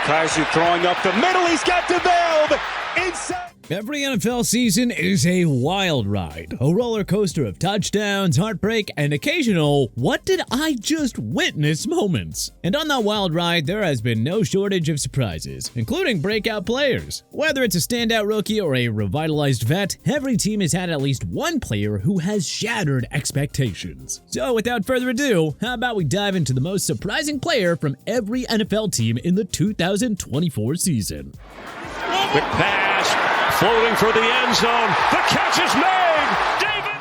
Kaiser throwing up the middle. He's got DeVelde inside. Every NFL season is a wild ride, a roller coaster of touchdowns, heartbreak, and occasional "what did I just witness" moments. And on that wild ride, there has been no shortage of surprises, including breakout players. Whether it's a standout rookie or a revitalized vet, every team has had at least one player who has shattered expectations. So without further ado, how about we dive into the most surprising player from every NFL team in the 2024 season. Quick pass, floating for the end zone. The catch is made. David.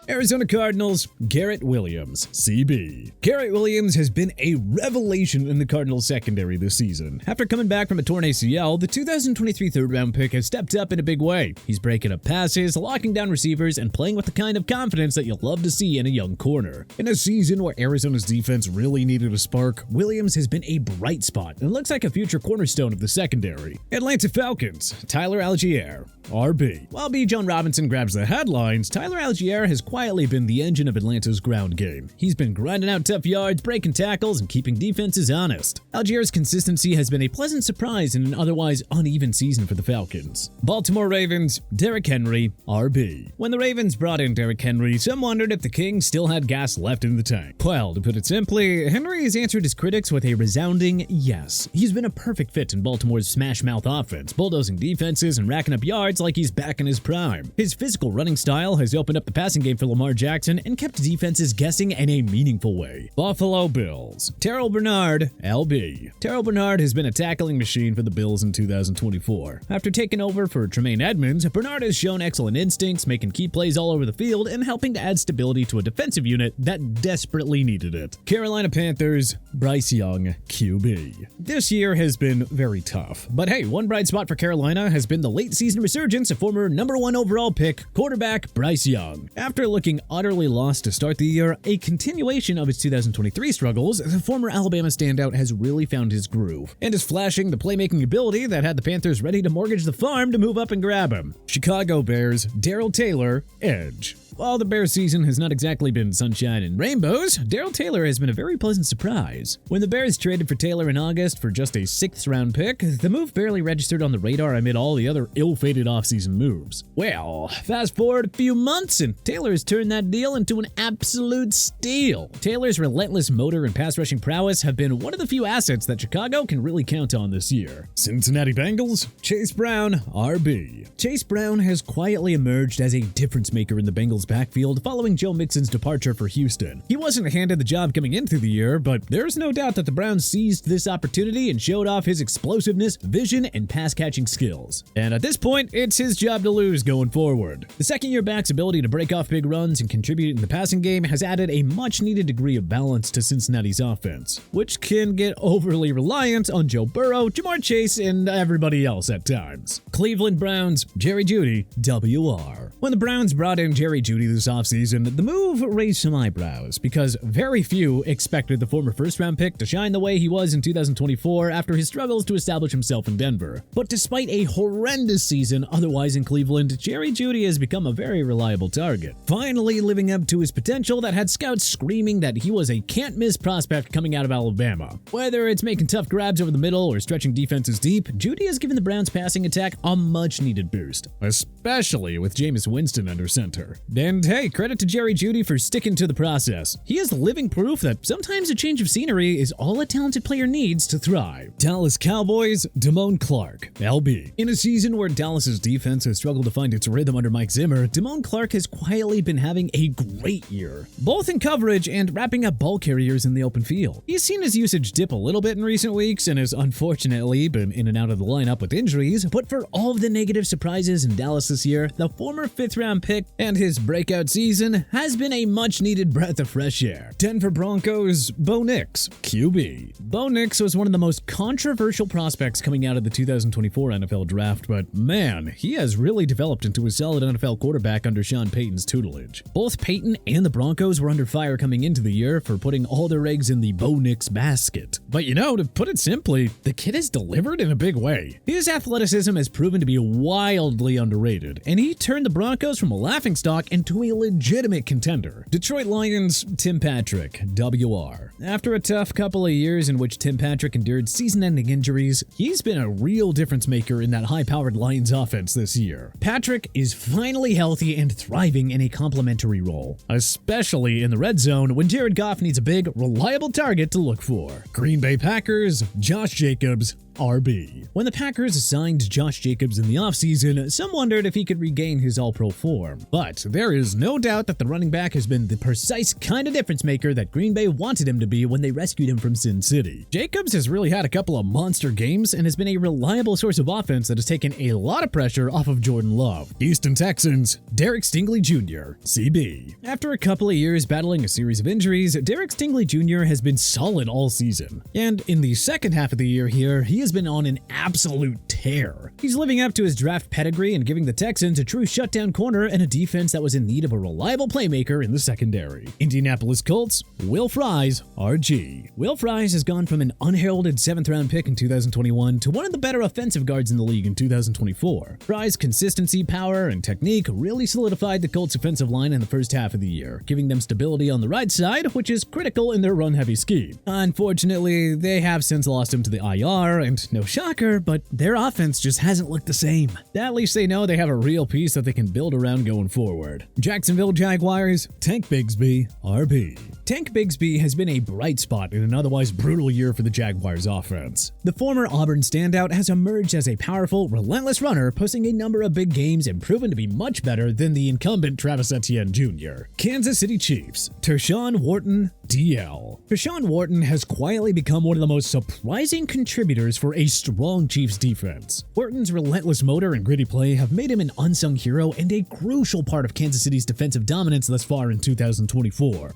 Arizona Cardinals, Garrett Williams, CB. Garrett Williams has been a revelation in the Cardinals secondary this season. After coming back from a torn ACL, the 2023 third-round pick has stepped up in a big way. He's breaking up passes, locking down receivers, and playing with the kind of confidence that you'll love to see in a young corner. In a season where Arizona's defense really needed a spark, Williams has been a bright spot and looks like a future cornerstone of the secondary. Atlanta Falcons, Tyler Algier, RB. While B. John Robinson grabs the headlines, Tyler Algier has quietly been the engine of Atlanta's ground game. He's been grinding out tough yards, breaking tackles, and keeping defenses honest. Algier's consistency has been a pleasant surprise in an otherwise uneven season for the Falcons. Baltimore Ravens, Derrick Henry, RB. When the Ravens brought in Derrick Henry, some wondered if the King still had gas left in the tank. Well, to put it simply, Henry has answered his critics with a resounding yes. He's been a perfect fit in Baltimore's smash-mouth offense, bulldozing defenses and racking up yards like he's back in his prime. His physical running style has opened up the passing game for Lamar Jackson and kept defenses guessing in a meaningful way. Buffalo Bills, Terrell Bernard, LB. Terrell Bernard has been a tackling machine for the Bills in 2024. After taking over for Tremaine Edmonds, Bernard has shown excellent instincts, making key plays all over the field and helping to add stability to a defensive unit that desperately needed it. Carolina Panthers, Bryce Young, QB. This year has been very tough, but hey, one bright spot for Carolina has been the late season resurgence of former #1 overall pick, quarterback Bryce Young. After looking utterly lost to start the year, a continuation of his 2023 struggles, the former Alabama standout has really found his groove, and is flashing the playmaking ability that had the Panthers ready to mortgage the farm to move up and grab him. Chicago Bears, Darrell Taylor, Edge. While the Bears season has not exactly been sunshine and rainbows, Darrell Taylor has been a very pleasant surprise. When the Bears traded for Taylor in August for just a 6th-round pick, the move barely registered on the radar amid all the other ill-fated offseason moves. Well, fast forward a few months and Taylor has turned that deal into an absolute steal. Taylor's relentless motor and pass-rushing prowess have been one of the few assets that Chicago can really count on this year. Cincinnati Bengals, Chase Brown, RB. Chase Brown has quietly emerged as a difference-maker in the Bengals backfield following Joe Mixon's departure for Houston. He wasn't handed the job coming into the year, but there's no doubt that the Browns seized this opportunity and showed off his explosiveness, vision, and pass-catching skills. And at this point, it's his job to lose going forward. The second-year back's ability to break off big runs and contribute in the passing game has added a much-needed degree of balance to Cincinnati's offense, which can get overly reliant on Joe Burrow, Jamar Chase, and everybody else at times. Cleveland Browns, Jerry Jeudy, WR. When the Browns brought in Jerry Jeudy this offseason, the move raised some eyebrows because very few expected the former first-round pick to shine the way he was in 2024 after his struggles to establish himself in Denver. But despite a horrendous season otherwise in Cleveland, Jerry Jeudy has become a very reliable target, finally living up to his potential that had scouts screaming that he was a can't-miss prospect coming out of Alabama. Whether it's making tough grabs over the middle or stretching defenses deep, Jeudy has given the Browns' passing attack a much-needed boost, especially with Jameis Winston under center. And hey, credit to Jerry Jeudy for sticking to the process. He is living proof that sometimes a change of scenery is all a talented player needs to thrive. Dallas Cowboys, Damone Clark, LB. In a season where Dallas's defense has struggled to find its rhythm under Mike Zimmer, Damone Clark has quietly been having a great year, both in coverage and wrapping up ball carriers in the open field. He's seen his usage dip a little bit in recent weeks and has unfortunately been in and out of the lineup with injuries, but for all of the negative surprises in Dallas this year, the former 5th-round pick and his breakout season has been a much-needed breath of fresh air. Denver Broncos, Bo Nix, QB. Bo Nix was one of the most controversial prospects coming out of the 2024 NFL Draft, but man, he has really developed into a solid NFL quarterback under Sean Payton's tutelage. Both Payton and the Broncos were under fire coming into the year for putting all their eggs in the Bo Nix basket. But to put it simply, the kid has delivered in a big way. His athleticism has proven to be wildly underrated, and he turned the Broncos Broncos from a laughingstock into a legitimate contender. Detroit Lions, Tim Patrick, WR. After a tough couple of years in which Tim Patrick endured season-ending injuries, he's been a real difference maker in that high-powered Lions offense this year. Patrick is finally healthy and thriving in a complementary role, especially in the red zone when Jared Goff needs a big, reliable target to look for. Green Bay Packers, Josh Jacobs, RB. When the Packers signed Josh Jacobs in the offseason, some wondered if he could regain his all-pro form. But there is no doubt that the running back has been the precise kind of difference maker that Green Bay wanted him to be when they rescued him from Sin City. Jacobs has really had a couple of monster games and has been a reliable source of offense that has taken a lot of pressure off of Jordan Love. Houston Texans, Derek Stingley Jr., CB. After a couple of years battling a series of injuries, Derek Stingley Jr. has been solid all season. And in the second half of the year here, he has been on an absolute tear. He's living up to his draft pedigree and giving the Texans a true shutdown corner and a defense that was in need of a reliable playmaker in the secondary. Indianapolis Colts, Will Fries, RG. Will Fries has gone from an unheralded 7th-round pick in 2021 to one of the better offensive guards in the league in 2024. Fries' consistency, power, and technique really solidified the Colts' offensive line in the first half of the year, giving them stability on the right side, which is critical in their run-heavy scheme. Unfortunately, they have since lost him to the IR, and no shocker, but their offense just hasn't looked the same. At least they know they have a real piece that they can build around going forward. Jacksonville Jaguars, Tank Bigsby, RB. Tank Bigsby has been a bright spot in an otherwise brutal year for the Jaguars offense. The former Auburn standout has emerged as a powerful, relentless runner, posting a number of big games and proven to be much better than the incumbent Travis Etienne Jr. Kansas City Chiefs, Tershawn Wharton, DL. Tershawn Wharton has quietly become one of the most surprising contributors for a strong Chiefs defense. Wharton's relentless motor and gritty play have made him an unsung hero and a crucial part of Kansas City's defensive dominance thus far in 2024.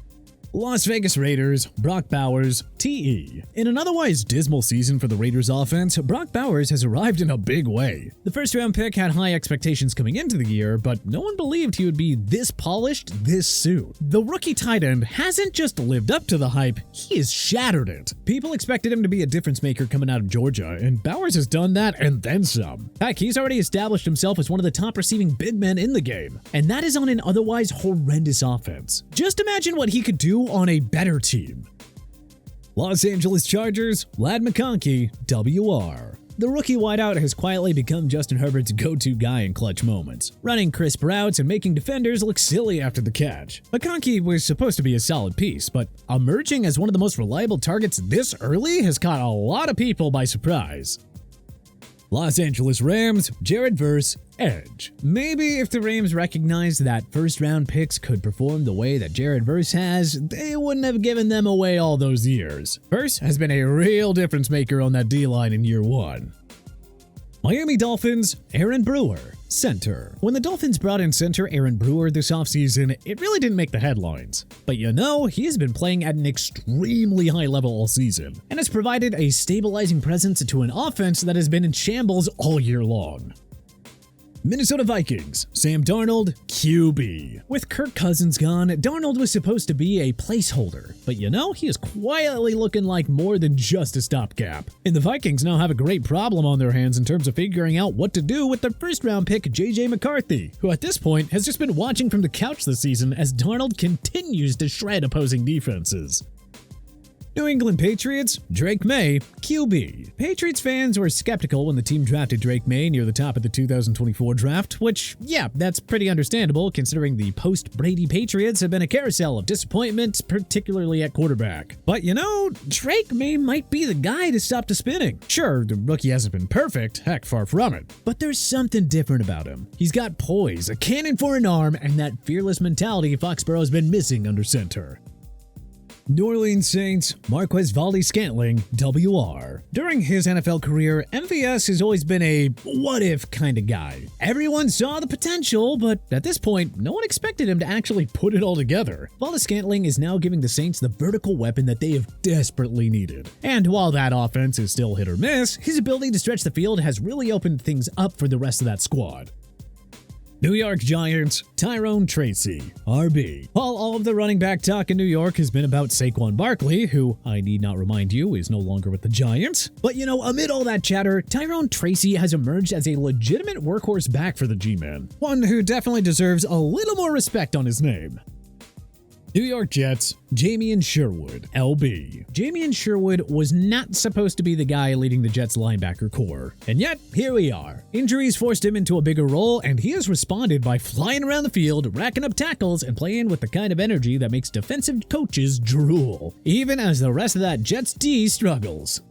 Las Vegas Raiders, Brock Bowers, TE. In an otherwise dismal season for the Raiders offense, Brock Bowers has arrived in a big way. The first-round pick had high expectations coming into the year, but no one believed he would be this polished this soon. The rookie tight end hasn't just lived up to the hype, he has shattered it. People expected him to be a difference maker coming out of Georgia, and Bowers has done that and then some. Heck, he's already established himself as one of the top receiving big men in the game, and that is on an otherwise horrendous offense. Just imagine what he could do on a better team. Los Angeles Chargers, Ladd McConkey, WR. The rookie wideout has quietly become Justin Herbert's go-to guy in clutch moments, running crisp routes and making defenders look silly after the catch. McConkey was supposed to be a solid piece, but emerging as one of the most reliable targets this early has caught a lot of people by surprise. Los Angeles Rams, Jared Verse, Edge. Maybe if the Rams recognized that first-round picks could perform the way that Jared Verse has, they wouldn't have given them away all those years. Verse has been a real difference maker on that D-line in year one. Miami Dolphins, Aaron Brewer, center. When the Dolphins brought in center Aaron Brewer this offseason, it really didn't make the headlines. But you know, he has been playing at an extremely high level all season, and has provided a stabilizing presence to an offense that has been in shambles all year long. Minnesota Vikings, Sam Darnold, QB. With Kirk Cousins gone, Darnold was supposed to be a placeholder, but you know, he is quietly looking like more than just a stopgap. And the Vikings now have a great problem on their hands in terms of figuring out what to do with their first-round pick JJ McCarthy, who at this point has just been watching from the couch this season as Darnold continues to shred opposing defenses. New England Patriots, Drake May, QB. Patriots fans were skeptical when the team drafted Drake May near the top of the 2024 draft, which, yeah, that's pretty understandable considering the post-Brady Patriots have been a carousel of disappointment, particularly at quarterback. But you know, Drake May might be the guy to stop the spinning. Sure, the rookie hasn't been perfect, heck, far from it. But there's something different about him. He's got poise, a cannon for an arm, and that fearless mentality Foxborough has been missing under center. New Orleans Saints, Marquez Valdes-Scantling, WR. During his NFL career, MVS has always been a what-if kind of guy. Everyone saw the potential, but at this point, no one expected him to actually put it all together. Valdes-Scantling is now giving the Saints the vertical weapon that they have desperately needed. And while that offense is still hit or miss, his ability to stretch the field has really opened things up for the rest of that squad. New York Giants, Tyrone Tracy, RB. While all of the running back talk in New York has been about Saquon Barkley, who, I need not remind you, is no longer with the Giants. But amid all that chatter, Tyrone Tracy has emerged as a legitimate workhorse back for the G-Man. One who definitely deserves a little more respect on his name. New York Jets, Jamien Sherwood, LB. Jamien Sherwood was not supposed to be the guy leading the Jets linebacker core. And yet, here we are. Injuries forced him into a bigger role, and he has responded by flying around the field, racking up tackles, and playing with the kind of energy that makes defensive coaches drool, even as the rest of that Jets D struggles.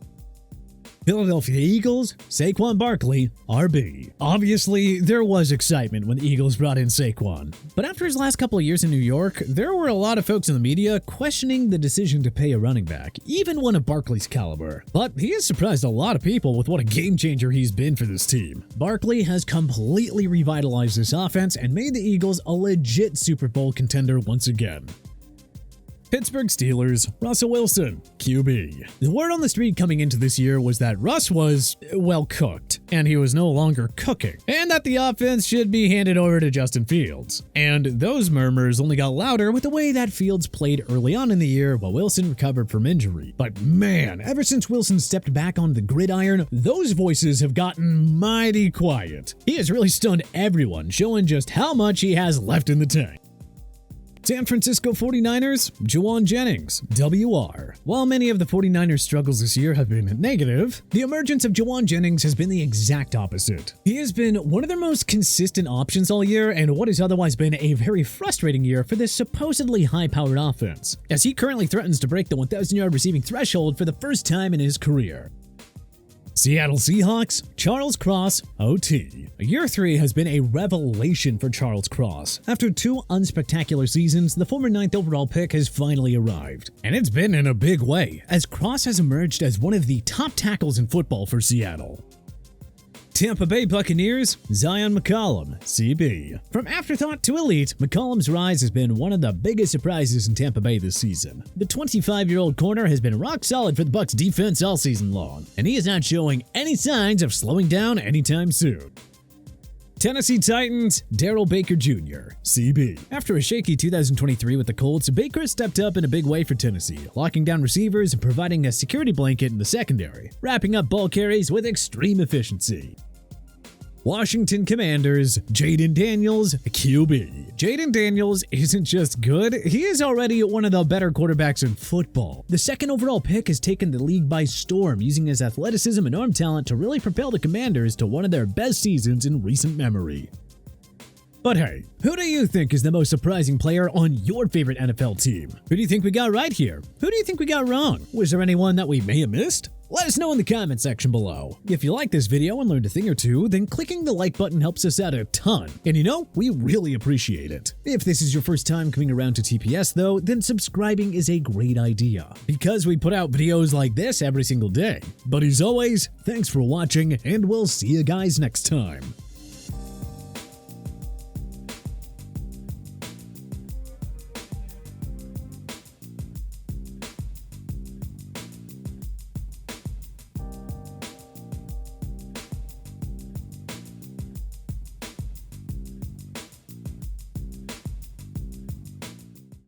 Philadelphia Eagles, Saquon Barkley, RB. Obviously, there was excitement when the Eagles brought in Saquon. But after his last couple of years in New York, there were a lot of folks in the media questioning the decision to pay a running back, even one of Barkley's caliber. But he has surprised a lot of people with what a game changer he's been for this team. Barkley has completely revitalized this offense and made the Eagles a legit Super Bowl contender once again. Pittsburgh Steelers, Russell Wilson, QB. The word on the street coming into this year was that Russ was, well, cooked, and he was no longer cooking, and that the offense should be handed over to Justin Fields. And those murmurs only got louder with the way that Fields played early on in the year while Wilson recovered from injury. But man, ever since Wilson stepped back on the gridiron, those voices have gotten mighty quiet. He has really stunned everyone, showing just how much he has left in the tank. San Francisco 49ers, Juwan Jennings, WR. While many of the 49ers' struggles this year have been negative, the emergence of Juwan Jennings has been the exact opposite. He has been one of their most consistent options all year and what has otherwise been a very frustrating year for this supposedly high-powered offense, as he currently threatens to break the 1,000-yard receiving threshold for the first time in his career. Seattle Seahawks, Charles Cross, OT. Year 3 has been a revelation for Charles Cross. After 2 unspectacular seasons, the former 9th overall pick has finally arrived. And it's been in a big way, as Cross has emerged as one of the top tackles in football for Seattle. Tampa Bay Buccaneers, Zion McCollum, CB. From afterthought to elite, McCollum's rise has been one of the biggest surprises in Tampa Bay this season. The 25-year-old corner has been rock solid for the Bucs defense all season long, and he is not showing any signs of slowing down anytime soon. Tennessee Titans, Darrell Baker Jr., CB. After a shaky 2023 with the Colts, Baker stepped up in a big way for Tennessee, locking down receivers and providing a security blanket in the secondary, wrapping up ball carries with extreme efficiency. Washington Commanders, Jaden Daniels, QB. Jaden Daniels isn't just good, he is already one of the better quarterbacks in football. The 2nd overall pick has taken the league by storm, using his athleticism and arm talent to really propel the Commanders to one of their best seasons in recent memory. But hey, who do you think is the most surprising player on your favorite NFL team? Who do you think we got right here? Who do you think we got wrong? Was there anyone that we may have missed? Let us know in the comment section below. If you like this video and learned a thing or two, then clicking the like button helps us out a ton. And we really appreciate it. If this is your first time coming around to TPS though, then subscribing is a great idea, because we put out videos like this every single day. But as always, thanks for watching, and we'll see you guys next time.